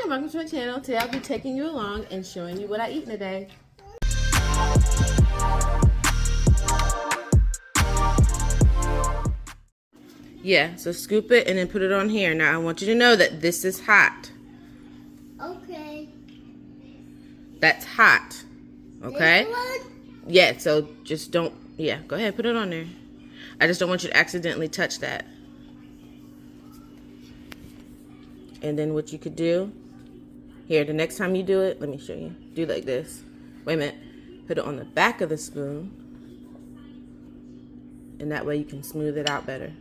welcome to my channel. Today I'll be taking you along and showing you what I eat in a day. Yeah, so scoop it and then put it on here. Now I want you to know that this is hot. Okay. That's hot. Okay? This one? Yeah, so just don't, yeah, go ahead, put it on there. I just don't want you to accidentally touch that. And then what you could do, here, the next time you do it, let me show you. Do like this. Wait a minute. Put it on the back of the spoon. And that way you can smooth it out better.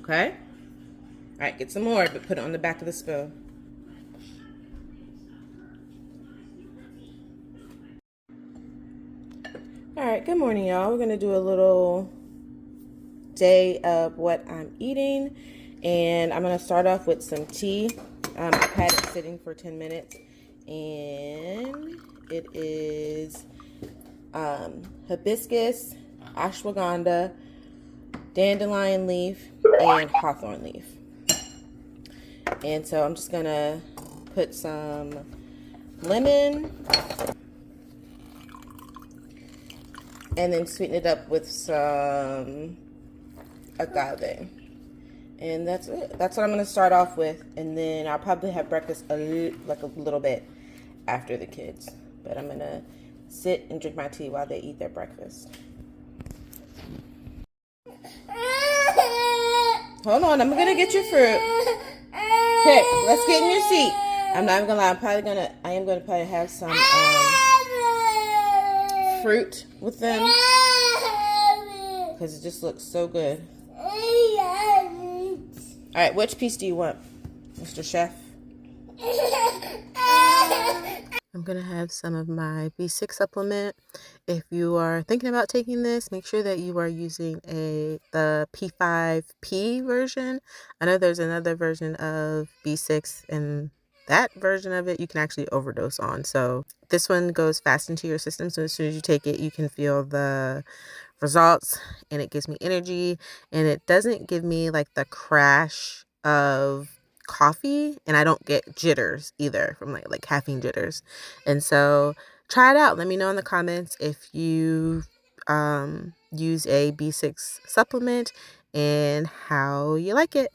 Okay? All right, get some more, but put it on the back of the spoon. All right, good morning, y'all. We're gonna do a little day of what I'm eating. And I'm gonna start off with some tea. I've had it sitting for 10 minutes. And it is hibiscus, ashwagandha, dandelion leaf, and hawthorn leaf. And so I'm just gonna put some lemon and then sweeten it up with some agave. And that's it. That's what I'm gonna start off with, and then I'll probably have breakfast like a little bit after the kids. But I'm gonna sit and drink my tea while they eat their breakfast. Hold on, I'm gonna get your fruit. Here, let's get in your seat. I'm not even gonna lie. I am gonna probably have some fruit with them because it just looks so good. All right, which piece do you want, Mr. Chef? I'm gonna have some of my B6 supplement. If you are thinking about taking this, make sure that you are using the P5P version. I know there's another version of B6, and that version of it you can actually overdose on. So this one goes fast into your system, so as soon as you take it, you can feel the results, and it gives me energy, and it doesn't give me like the crash of coffee, and I don't get jitters either from like caffeine jitters. And so try it out. Let me know in the comments if you use a B6 supplement and how you like it.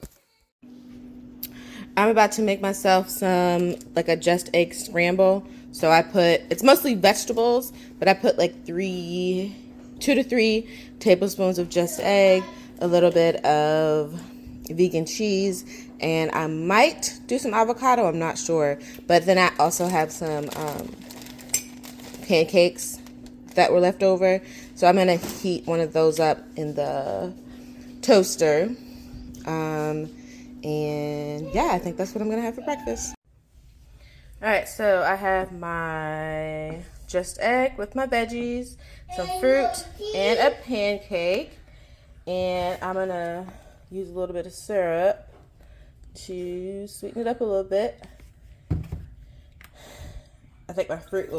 I'm about to make myself some like a just egg scramble. So it's mostly vegetables, but I put like 2 to 3 tablespoons of just egg, a little bit of vegan cheese, and I might do some avocado, I'm not sure. But then I also have some pancakes that were left over. So I'm gonna heat one of those up in the toaster. And yeah, I think that's what I'm gonna have for breakfast. All right, so I have my just egg with my veggies, some fruit, and a pancake. And I'm gonna use a little bit of syrup to sweeten it up a little bit. I think my fruit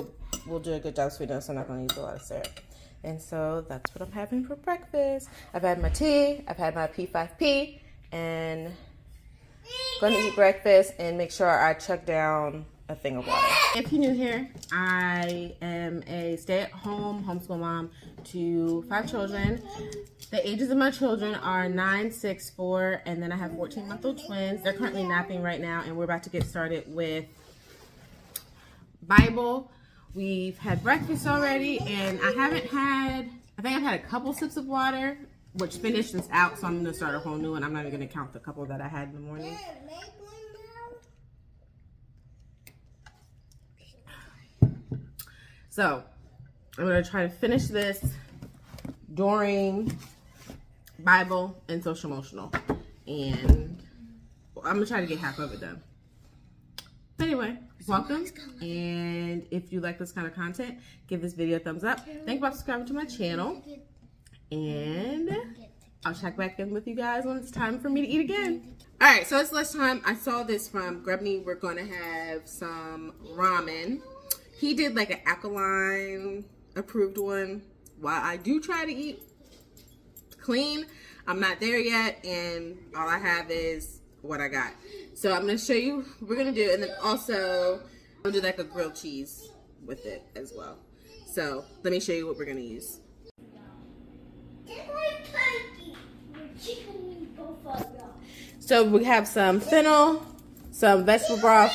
will do a good job sweetening, so I'm not gonna use a lot of syrup. And so that's what I'm having for breakfast. I've had my tea, I've had my P5P, and I'm gonna eat breakfast and make sure I chug down a thing of water. If you're new here, I am a stay-at-home homeschool mom to 5 children. The ages of my children are 9, 6, 4, and then I have 14-month-old twins. They're currently napping right now, and we're about to get started with Bible. We've had breakfast already, and I think I've had a couple sips of water, which finished this out, so I'm gonna start a whole new one. I'm not even gonna count the couple that I had in the morning. So I'm gonna try to finish this during Bible and social emotional, and I'm gonna try to get half of it done. But anyway, welcome, and if you like this kind of content, give this video a thumbs up. Think about subscribing to my channel, and I'll check back in with you guys when it's time for me to eat again. All right, so it's lunchtime. I saw this from Grubney. We're gonna have some ramen. He did like an alkaline approved one. While I do try to eat clean, I'm not there yet, and all I have is what I got. So I'm gonna show you what we're gonna do, and then also I'll do like a grilled cheese with it as well. So let me show you what we're gonna use. So we have some fennel, some vegetable broth,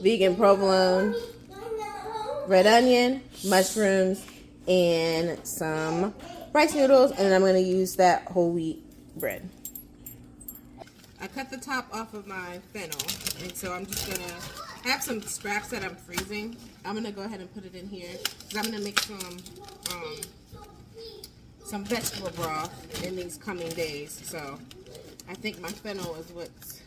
vegan provolone, red onion, mushrooms, and some rice noodles, and I'm going to use that whole wheat bread. I cut the top off of my fennel, and so I'm just going to have some scraps that I'm freezing. I'm going to go ahead and put it in here, because I'm going to make some vegetable broth in these coming days. So I think my fennel is what's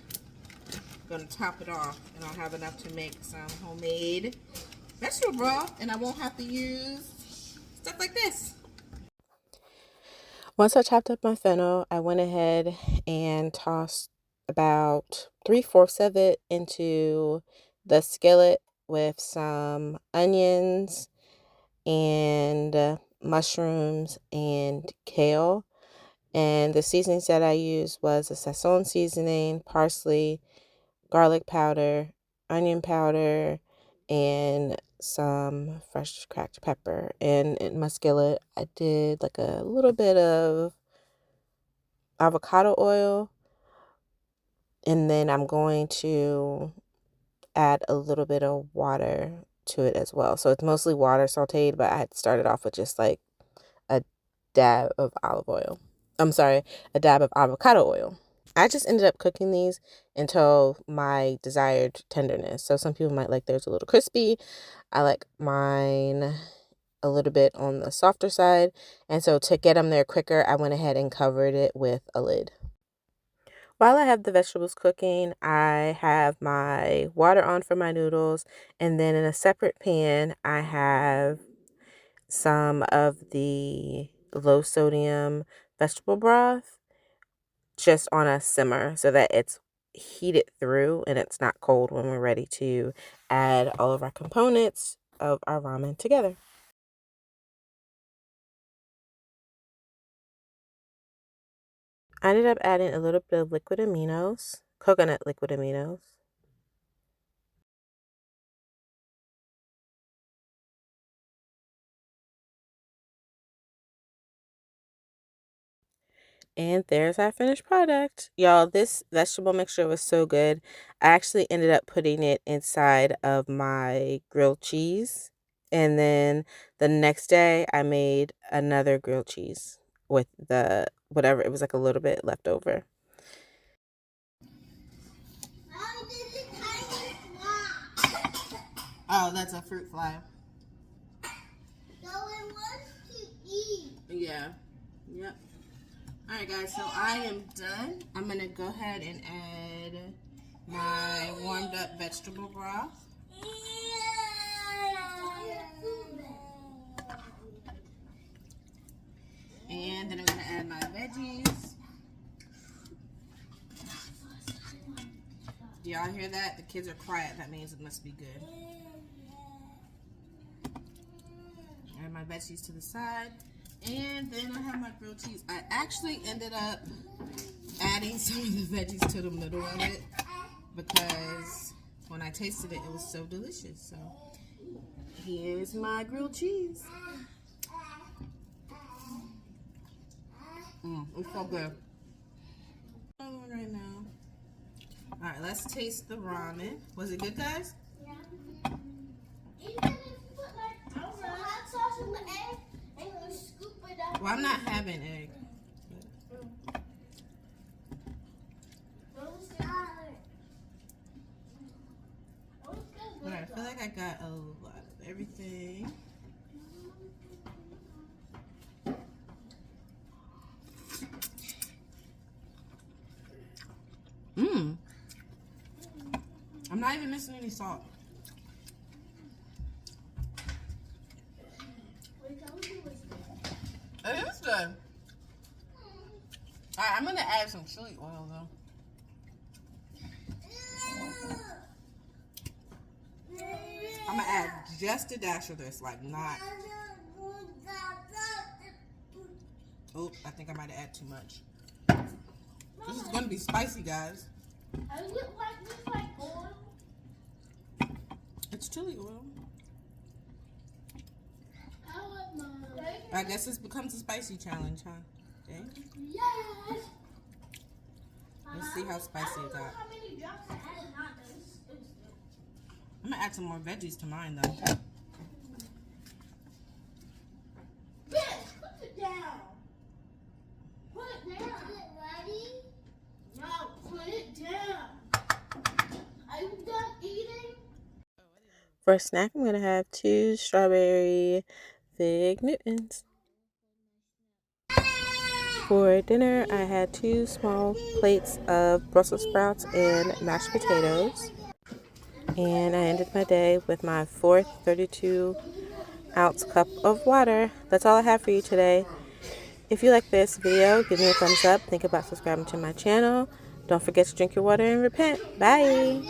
going to top it off, and I'll have enough to make some homemade vegetable broth, and I won't have to use stuff like this. Once I chopped up my fennel, I went ahead and tossed about 3/4 of it into the skillet with some onions and mushrooms and kale. And the seasonings that I used was a Sazon seasoning, parsley, garlic powder, onion powder, and some fresh cracked pepper. And in my skillet, I did like a little bit of avocado oil, and then I'm going to add a little bit of water to it as well. So it's mostly water sauteed, but I had started off with just like a dab of olive oil. I'm sorry, a dab of avocado oil. I just ended up cooking these until my desired tenderness. So some people might like theirs a little crispy. I like mine a little bit on the softer side. And so to get them there quicker, I went ahead and covered it with a lid. While I have the vegetables cooking, I have my water on for my noodles. And then in a separate pan, I have some of the low sodium vegetable broth just on a simmer so that it's heated through and it's not cold when we're ready to add all of our components of our ramen together. I ended up adding a little bit of liquid aminos, coconut liquid aminos. And there's our finished product. Y'all, this vegetable mixture was so good. I actually ended up putting it inside of my grilled cheese. And then the next day, I made another grilled cheese with the whatever. It was like a little bit left over. Oh, that's a fruit fly. So it wants to eat. Yeah. Yep. All right, guys. So I am done. I'm gonna go ahead and add my warmed up vegetable broth. And then I'm gonna add my veggies. Do y'all hear that? The kids are quiet. That means it must be good. Add my veggies to the side. And then I have my grilled cheese. I actually ended up adding some of the veggies to the middle of it because when I tasted it, it was so delicious. So here's my grilled cheese. It's so good. Right now. All right, let's taste the ramen. Was it good, guys? Yeah. You can put like hot sauce in the egg and you scoop it up. Well, I'm not having egg. But I feel like I got a lot of everything. I'm not even missing any salt. It is good. Alright, I'm gonna add some chili oil though. I'm gonna add just a dash of this, like not. Oh, I think I might have added too much. This is gonna be spicy, guys. I look like this, like oil. It's chili oil. I guess this becomes a spicy challenge, huh? Okay. Yes. Let's see how spicy it got. How many drops I added? Not this. I'm gonna add some more veggies to mine though. Bitch, put it down. Put it down. Is it ready? No, put it down. Are you done eating? For a snack, I'm gonna have 2 strawberry Fig Newtons. For dinner, I had 2 small plates of Brussels sprouts and mashed potatoes. And I ended my day with my 4th 32-ounce cup of water. That's all I have for you today. If you like this video, give me a thumbs up. Think about subscribing to my channel. Don't forget to drink your water and repent. Bye!